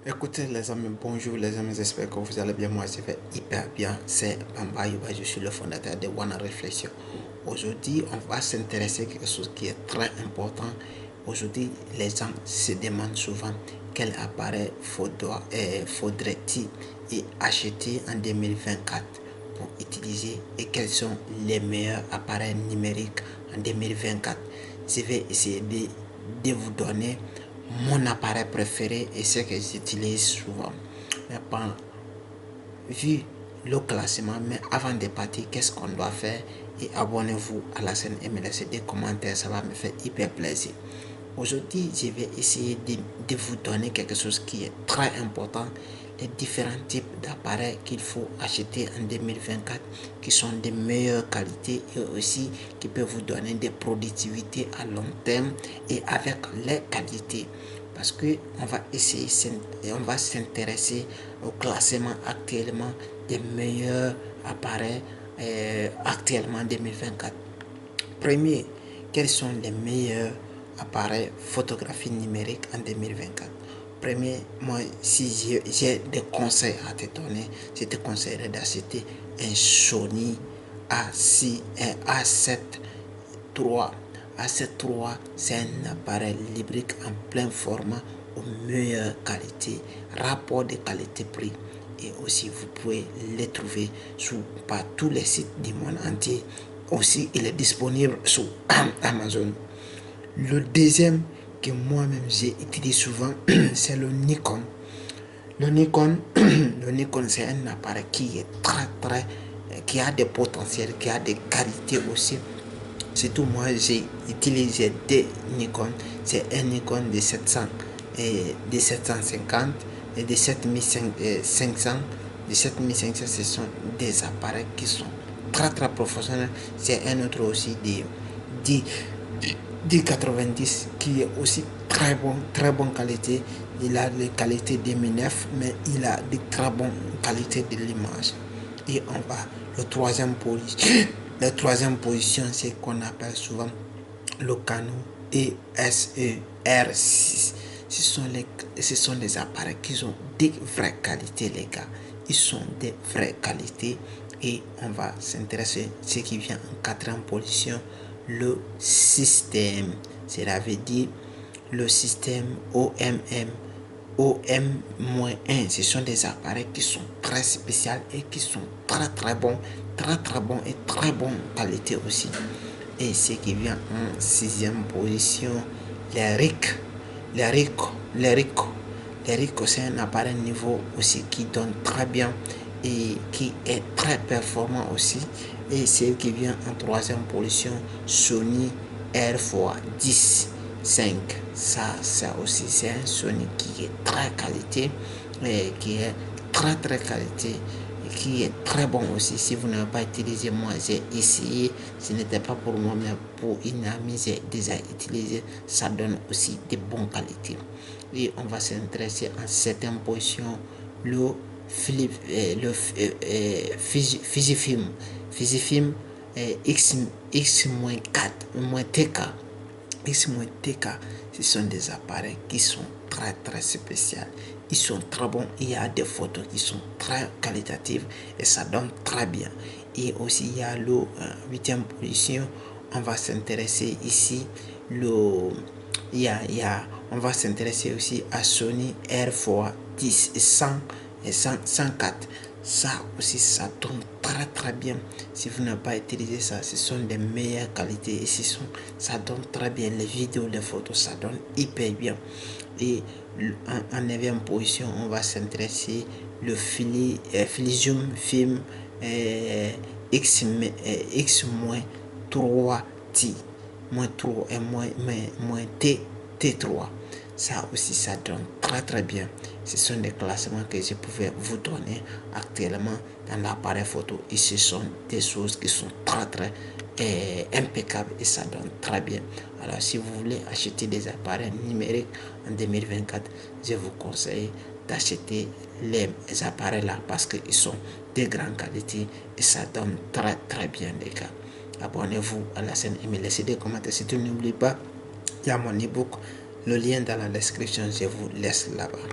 Écoutez les amis, bonjour les amis, j'espère que vous allez bien. Moi je vais hyper bien. C'est Bamba Yuba, je suis le fondateur de One Réflexion. Aujourd'hui on va s'intéresser à quelque chose qui est très important. Aujourd'hui les gens se demandent souvent quel appareil faudrait-il acheter en 2024 pour utiliser et quels sont les meilleurs appareils numériques en 2024. Je vais essayer de vous donner mon appareil préféré et ce que j'utilise souvent. Mais pas vu le classement, mais avant de partir, qu'est-ce qu'on doit faire? Et abonnez-vous à la chaîne et me laissez des commentaires, ça va me faire hyper plaisir. Aujourd'hui, je vais essayer de vous donner quelque chose qui est très important, les différents types d'appareils qu'il faut acheter en 2024 qui sont de meilleure qualité et aussi qui peuvent vous donner des productivités à long terme et avec les qualités. Parce que on va essayer, on va s'intéresser au classement actuellement des meilleurs appareils actuellement 2024. Premier, quels sont les meilleurs appareils photographie numérique en 2024? Premier, moi, si j'ai des conseils à te donner, je te conseillerais d'acheter un Sony A7 III. A7 III, c'est un appareil lybrique en plein format aux meilleures qualités, rapport de qualité-prix. Et aussi, vous pouvez les trouver par tous les sites du monde entier. Aussi, il est disponible sur Amazon. Le deuxième que moi-même j'utilise souvent, c'est le Nikon. Le Nikon, c'est un appareil qui est qui a des potentiels, qui a des qualités aussi. Surtout moi, j'ai utilisé des Nikon. C'est un Nikon de 700 et de 750 et de 7500. De 7500, ce sont des appareils qui sont très professionnels. C'est un autre aussi de 90 qui est aussi très bonne qualité. Il a les qualités de 2009, mais il a de très bonnes qualités de l'image. Et on va le troisième position, c'est qu'on appelle souvent le Canon EOS R6. Ce sont des appareils qui ont des vraies qualités, les gars. Ils sont des vraies qualités. Et on va s'intéresser à ce qui vient en quatrième position, le système. Cela veut dire le système OM-1. Ce sont des appareils qui sont très spéciaux et qui sont très bons et très bonne qualité aussi. Et ce qui vient en sixième position, les Ricoh, c'est un appareil niveau aussi qui donne très bien et qui est très performant aussi. Et ce qui vient en troisième position, Sony R x10 5. Ça aussi, c'est un Sony qui est très qualité et qui est très qualité et qui est très bon aussi. Si vous n'avez pas utilisé, moi j'ai essayé, ce n'était pas pour moi mais pour une amie, j'ai déjà utilisé. Ça donne aussi de bonnes qualités. Et on va s'intéresser en septième position, le Fujifilm X-TK. X-TK, ce sont des appareils qui sont très spéciaux. Ils sont très bons. Il y a des photos qui sont très qualitatives et ça donne très bien. Et aussi, il y a le huitième position. On va s'intéresser ici. On va s'intéresser aussi à Sony R x10 et 104. Ça aussi, ça tourne très bien. Si vous n'avez pas utilisé ça, ce sont des meilleures qualités et ça donne très bien. Les vidéos, les photos, ça donne hyper bien. Et en 9e position, on va s'intéresser le Philips Film X-3T T3. Ça aussi, ça donne très bien. Ce sont des classements que je pouvais vous donner actuellement dans l'appareil photo. Et ce sont des choses qui sont très impeccables et ça donne très bien. Alors, si vous voulez acheter des appareils numériques en 2024, je vous conseille d'acheter les appareils là parce qu'ils sont de grande qualité et ça donne très bien, les gars. Abonnez-vous à la chaîne et me laissez des commentaires. Surtout, n'oubliez pas, il y a mon ebook. Le lien dans la description, je vous laisse là-bas.